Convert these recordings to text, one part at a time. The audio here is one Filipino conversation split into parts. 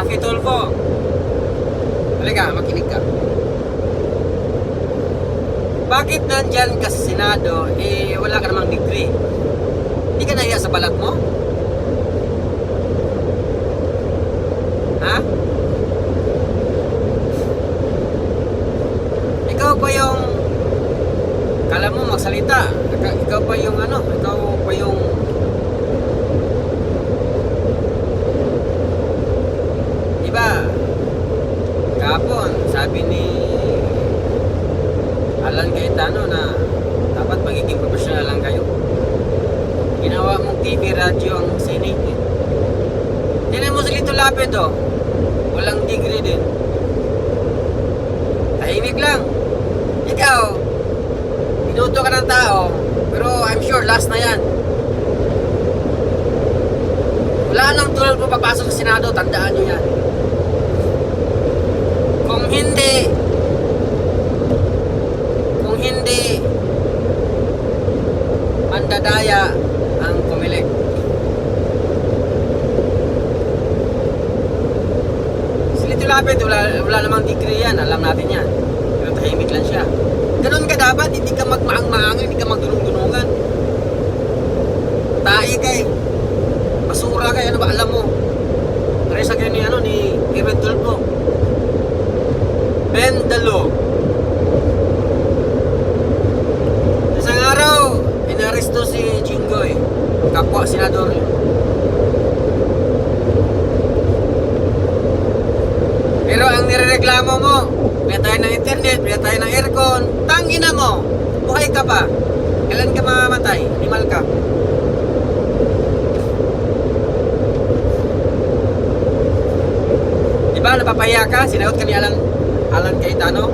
Rafi Tulfo. Halika, makinig ka. Bakit nandyan ka sa Senado, wala ka namang degree? Hindi ka nahiya sa balat mo? Ha? Ikaw pa yung kala mo magsalita. Ikaw pa yung ikaw pa yung diba? Kahapon, sabi ni Alan Cayetano na dapat magiging professional lang kayo. Ginawa mong TV, radyo ang Senate. Tinan mo si Lito Lapid, oh. Walang degree din. Tahimik lang. Ikaw, minuto ka ng tao, pero I'm sure last na yan. Wala nang tulad po papasok sa Senado, tandaan nyo yan. Kung hindi mandadaya ang Comelec. Si Lito Lapid, wala namang degree yan, alam natin yan. Pero tahimik lang siya. Ganun ka dapat, hindi ka magmaang-maangan, hindi ka magdunong-dunungan. Tae ka eh. Basura ka, ano ba alam mo? Pero sa ganyan ni Irwin Tulfo. Bend the law. Isang araw, inaresto si Jinggoy, kapwa senador. Pero ang nirereklamo mo, bigyan tayo ng internet, bigyan tayo ng aircon, tangina mo, buhay ka pa. Kailan ka mamamatay? Animal ka. Diba, napapahiya ka? Sinagot ka ni Alan Cayetano?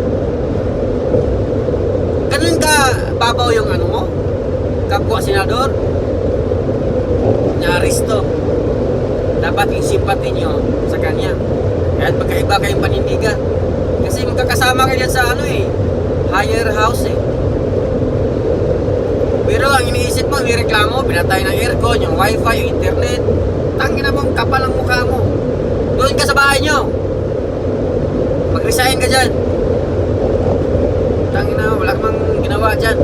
Ganun ka babaw yung mo? Kapwa senador? Naaresto. Dapat yung simpati nyo sa kanya. Kahit magkaiba kayong panindigan. Kasi magkakasama kayo sa higher house eh. Pero ang iniisip mo, nireklamo, pinatay ng aircon, yung wifi, yung internet. Tangina mong kapal ang mukha mo. Doon ka sa bahay nyo. Mag-resign ka dyan. Tangina, wala kang ginawa dyan.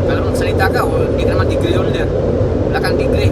Kala mong salita ka, hindi ka naman degree holder. Wala kang degree.